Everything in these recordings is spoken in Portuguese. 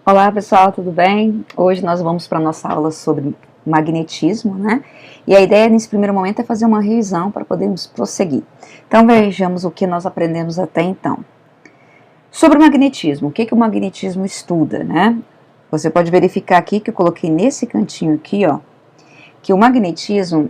Olá pessoal, tudo bem? Hoje nós vamos para a nossa aula sobre magnetismo, né? E a ideia nesse primeiro momento é fazer uma revisão para podermos prosseguir. Então vejamos o que nós aprendemos até então. Sobre o magnetismo, o que o magnetismo estuda, né? Você pode verificar aqui que eu coloquei nesse cantinho aqui, ó, que o magnetismo,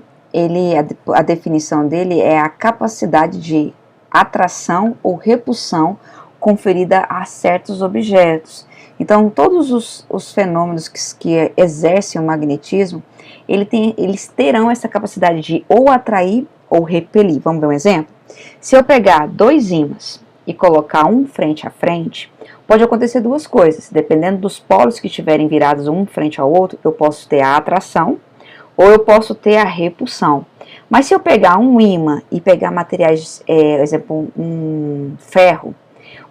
a definição dele é a capacidade de atração ou repulsão conferida a certos objetos. Então, todos os fenômenos que exercem o magnetismo, eles terão essa capacidade de ou atrair ou repelir. Vamos ver um exemplo? Se eu pegar dois ímãs e colocar um frente a frente, pode acontecer duas coisas. Dependendo dos polos que estiverem virados um frente ao outro, eu posso ter a atração ou eu posso ter a repulsão. Mas se eu pegar um ímã e pegar materiais, exemplo, um ferro,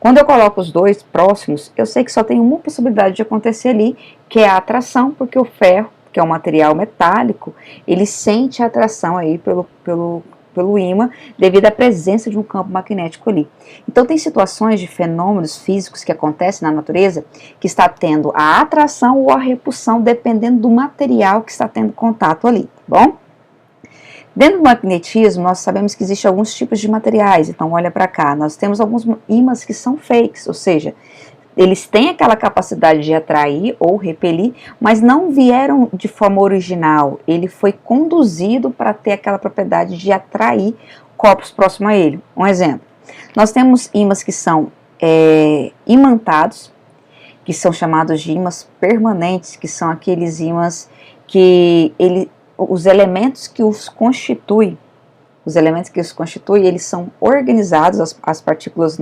quando eu coloco os dois próximos, eu sei que só tem uma possibilidade de acontecer ali, que é a atração, porque o ferro, que é um material metálico, ele sente a atração aí pelo ímã, devido à presença de um campo magnético ali. Então tem situações de fenômenos físicos que acontecem na natureza, que está tendo a atração ou a repulsão, dependendo do material que está tendo contato ali, tá bom? Dentro do magnetismo, nós sabemos que existem alguns tipos de materiais, então olha para cá, nós temos alguns ímãs que são fakes, ou seja, eles têm aquela capacidade de atrair ou repelir, mas não vieram de forma original, ele foi conduzido para ter aquela propriedade de atrair corpos próximos a ele. Um exemplo, nós temos ímãs que são imantados, que são chamados de ímãs permanentes, que são aqueles ímãs que os elementos que os constituem, eles são organizados, as partículas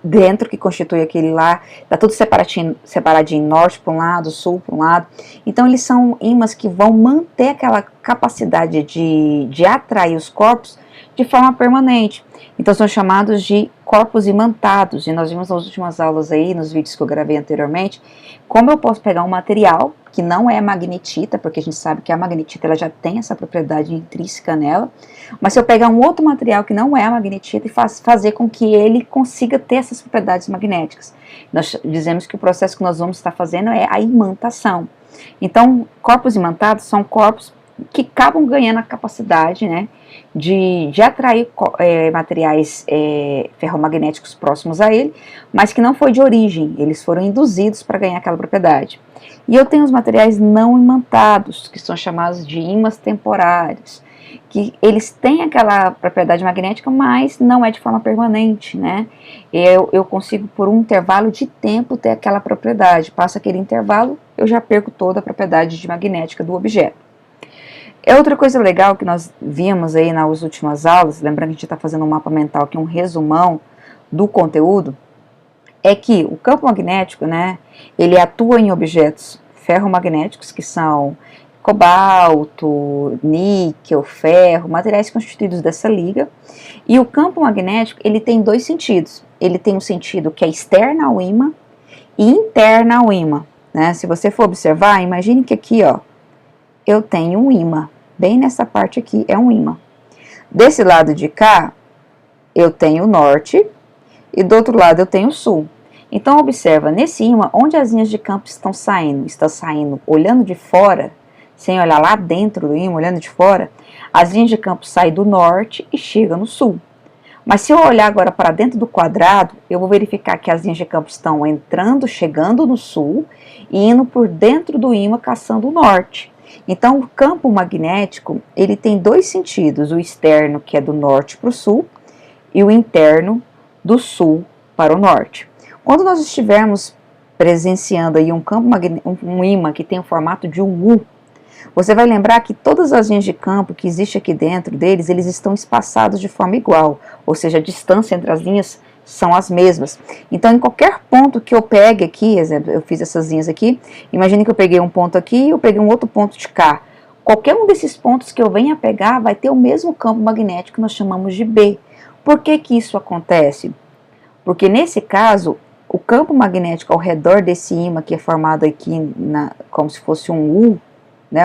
dentro que constitui aquele lá, está tudo separadinho, norte para um lado, sul para um lado. Então eles são ímãs que vão manter aquela capacidade de atrair os corpos de forma permanente. Então são chamados de corpos imantados, e nós vimos nas últimas aulas aí, nos vídeos que eu gravei anteriormente, como eu posso pegar um material que não é magnetita, porque a gente sabe que a magnetita ela já tem essa propriedade intrínseca nela, mas se eu pegar um outro material que não é a magnetita e fazer com que ele consiga ter essas propriedades magnéticas. Nós dizemos que o processo que nós vamos estar fazendo é a imantação. Então, corpos imantados são corpos que acabam ganhando a capacidade, né, de atrair materiais ferromagnéticos próximos a ele, mas que não foi de origem, eles foram induzidos para ganhar aquela propriedade. E eu tenho os materiais não imantados, que são chamados de ímãs temporários, que eles têm aquela propriedade magnética, mas não é de forma permanente, né? Eu consigo, por um intervalo de tempo, ter aquela propriedade. Passa aquele intervalo, eu já perco toda a propriedade magnética do objeto. Outra coisa legal que nós vimos aí nas últimas aulas, lembrando que a gente está fazendo um mapa mental aqui, um resumão do conteúdo, é que o campo magnético, né, ele atua em objetos ferromagnéticos, que são cobalto, níquel, ferro, materiais constituídos dessa liga. E o campo magnético, ele tem dois sentidos. Ele tem um sentido que é externo ao ímã e interno ao ímã, né? Se você for observar, imagine que aqui, ó, eu tenho um ímã. Bem nessa parte aqui é um ímã. Desse lado de cá, eu tenho o norte e do outro lado eu tenho o sul. Então observa, nesse ímã, onde as linhas de campo estão saindo olhando de fora, sem olhar lá dentro do ímã, olhando de fora, as linhas de campo saem do norte e chegam no sul. Mas se eu olhar agora para dentro do quadrado, eu vou verificar que as linhas de campo estão entrando, chegando no sul e indo por dentro do ímã, caçando o norte. Então o campo magnético, ele tem dois sentidos, o externo, que é do norte para o sul, e o interno, do sul para o norte. Quando nós estivermos presenciando aí um ímã que tem o formato de um U, você vai lembrar que todas as linhas de campo que existem aqui dentro deles, eles estão espaçados de forma igual, ou seja, a distância entre as linhas são as mesmas. Então, em qualquer ponto que eu pegue aqui, exemplo, eu fiz essas linhas aqui, imagine que eu peguei um ponto aqui e eu peguei um outro ponto de cá. Qualquer um desses pontos que eu venha pegar vai ter o mesmo campo magnético que nós chamamos de B. Por que que isso acontece? Porque nesse caso, o campo magnético ao redor desse ímã que é formado aqui como se fosse um U, né,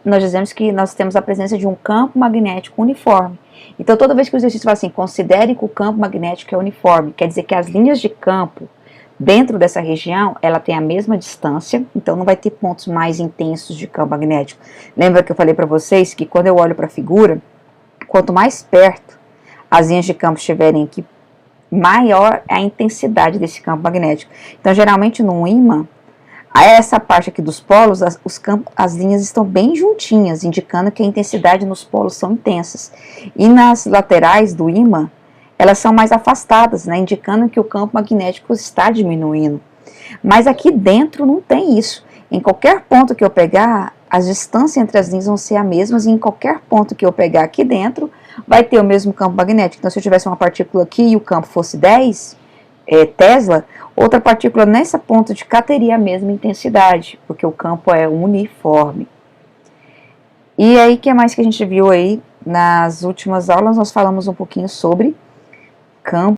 nós dizemos que nós temos a presença de um campo magnético uniforme. Então, toda vez que o exercício fala assim, considere que o campo magnético é uniforme, quer dizer que as linhas de campo dentro dessa região, ela tem a mesma distância, então não vai ter pontos mais intensos de campo magnético. Lembra que eu falei para vocês que quando eu olho para a figura, quanto mais perto as linhas de campo estiverem aqui, maior é a intensidade desse campo magnético. Então, geralmente no ímã, essa parte aqui dos polos, as linhas estão bem juntinhas, indicando que a intensidade nos polos são intensas. E nas laterais do ímã, elas são mais afastadas, né, indicando que o campo magnético está diminuindo. Mas aqui dentro não tem isso. Em qualquer ponto que eu pegar, as distâncias entre as linhas vão ser as mesmas, e em qualquer ponto que eu pegar aqui dentro, vai ter o mesmo campo magnético. Então, se eu tivesse uma partícula aqui e o campo fosse 10 Tesla, outra partícula nessa ponta de cá teria a mesma intensidade, porque o campo é uniforme. E aí, o que mais que a gente viu aí? Nas últimas aulas, nós falamos um pouquinho sobre campo